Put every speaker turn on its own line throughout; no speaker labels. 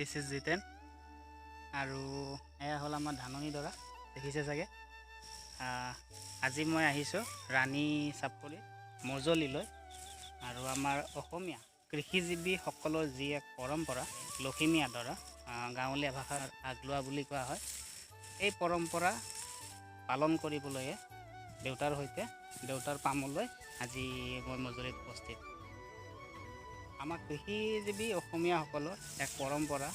This is Jiten আৰু এয়া হ'ল আমাৰ ধাননি ডৰা দেখিছে চাগে। আজি মই আহিছোঁ ৰাণী চাপৰি মজলিলৈ আৰু আমাৰ অসমীয়া কৃষিজীৱীসকলৰ যি এক পৰম্পৰা লখিমী আদৰা গাঁৱলীয়া ভাষাত আগলোৱা বুলি কোৱা হয়। এই পৰম্পৰা পালন কৰিবলৈয়ে দেউতাৰ পামলৈ আজি মই মজুলিত উপস্থিত। আমাৰ কৃষিজীৱী অসমীয়াসকলৰ এক পৰম্পৰা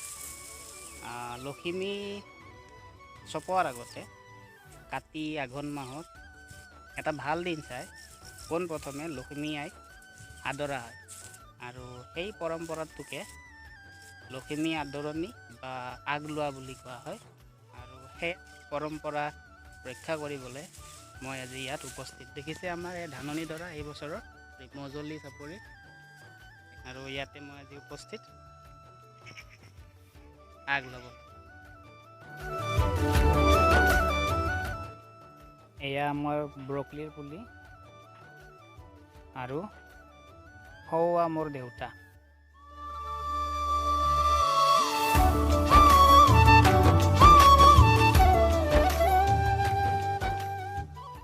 লখিমী চপোৱাৰ আগতে কাতি আঘোণ মাহত এটা ভাল দিন চাই পোনপ্ৰথমে লখিমী আইক আদৰা হয় আৰু সেই পৰম্পৰাটোকে লখিমী আদৰণি বা আগলোৱা বুলি কোৱা হয়। আৰু সেই পৰম্পৰা ৰক্ষা কৰিবলৈ মই আজি ইয়াত উপস্থিত। দেখিছে আমাৰ এই ধাননি ডৰা এই বছৰৰ মজলি চাপৰি আৰু ইয়াতে মই আজি উপস্থিত আগ ল'ব। এয়া আমাৰ ব্ৰকলিৰ পুলি আৰু সৌৱা মোৰ দেউতা।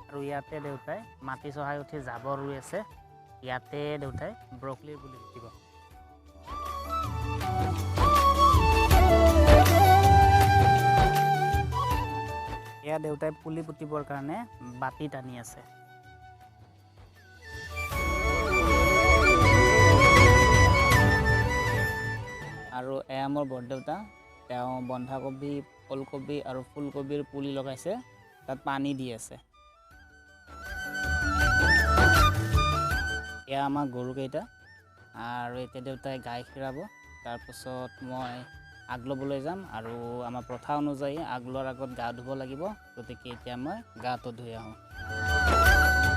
আৰু ইয়াতে দেউতাই মাটি চহাই উঠি জাবৰ ৰুই আছে। ইয়াতে দেউতাই ব্ৰকলিৰ পুলি পুতিব। এয়া দেউতাই পুলি পুতিবৰ কাৰণে বাতি টানি আছে। আৰু এয়া মোৰ বৰদেউতা, তেওঁ বন্ধাকবি, ওলকবি আৰু ফুলকবিৰ পুলি লগাইছে, তাত পানী দি আছে। এয়া আমাৰ গৰুকেইটা আৰু এতিয়া দেউতাই গাই খীৰাব। তাৰপাছত মই আগ ল'বলৈ যাম আৰু আমাৰ প্ৰথা অনুযায়ী আগ লোৱাৰ আগত গা ধুব লাগিব। গতিকে এতিয়া মই গাটো ধুই আহোঁ।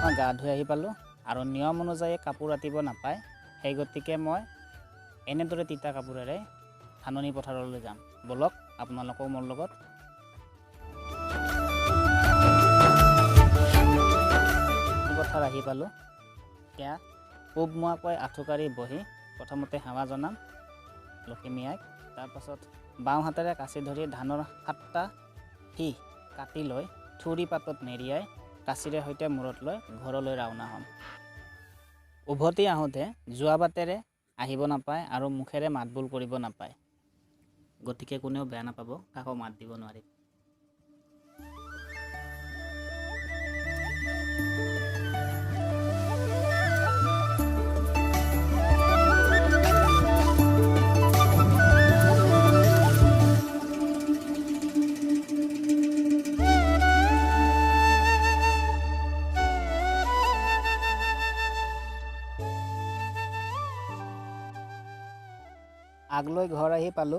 মই গা ধুই আহি পালোঁ আৰু নিয়ম অনুযায়ী কাপোৰ আতিব নাপায়। সেই গতিকে মই এনেদৰে তিতা কাপোৰেৰে ধাননি পথাৰলৈ যাম। বলক আপোনালোকেও মোৰ লগত। পথাৰ আহি পালোঁ। এতিয়া পূব মুৱাকৈ আঁঠুকাৰি বহি প্ৰথমতে সেৱা জনাম লখিমী আইক। তাৰপাছত বাওঁ হাতেৰে কাঁচি ধৰি ধানৰ 7টা সীহ কাটি লৈ থুৰি পাতত মেৰিয়াই কাঁচিৰে সৈতে মূৰত লৈ ঘৰলৈ ৰাওনা হ'ম। উভতি আহোঁতে যোৱা বাটেৰে আহিব নাপায় আৰু মুখেৰে মাত বোল কৰিব নাপায়। গতিকে কোনেও বেয়া নাপাব, কাকো মাত দিব নোৱাৰি। আগলৈ ঘৰ আহি পালোঁ।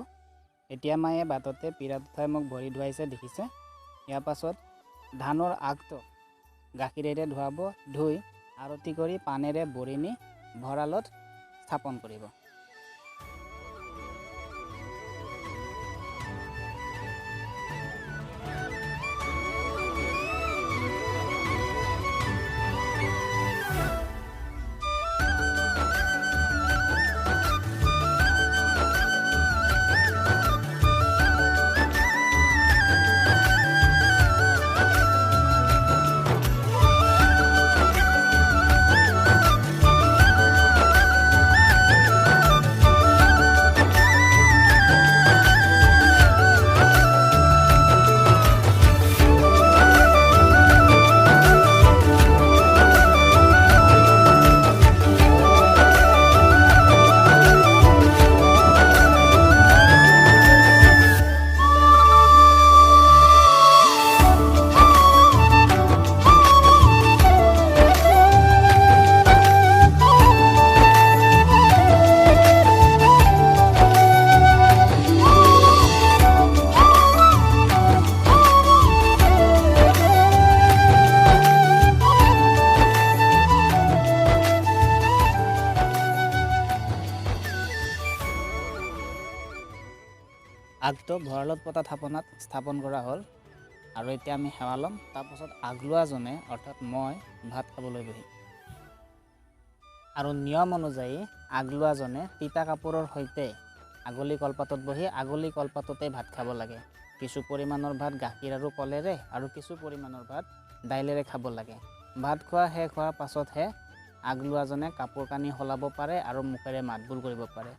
এতিয়া মায়ে বাটতে পিৰাত উঠাই মোক ভৰি ধুৱাইছে দেখিছে। ইয়াৰ পাছত ধানৰ আগটো গাখীৰেৰে ধুৱাব। ধুই আৰতি কৰি পানেৰে বৰি নি ভঁৰালত স্থাপন কৰিব। আগটো ভঁৰালত পতা থাপনাত স্থাপন কৰা হ'ল আৰু এতিয়া আমি সেৱা ল'ম। তাৰপাছত আগলোৱাজনে অৰ্থাৎ মই ভাত খাবলৈ বহিম। আৰু নিয়ম অনুযায়ী আগলোৱাজনে তিতা কাপোৰৰ সৈতে আগলি কলপাতত বহি আগলি কলপাততে ভাত খাব লাগে। কিছু পৰিমাণৰ ভাত গাখীৰ আৰু কলেৰে আৰু কিছু পৰিমাণৰ ভাত দাইলেৰে খাব লাগে। ভাত খোৱা শেষ হোৱাৰ পাছতহে আগলোৱাজনে কাপোৰ কানি সলাব পাৰে আৰু মুখেৰে মাতবোল কৰিব পাৰে।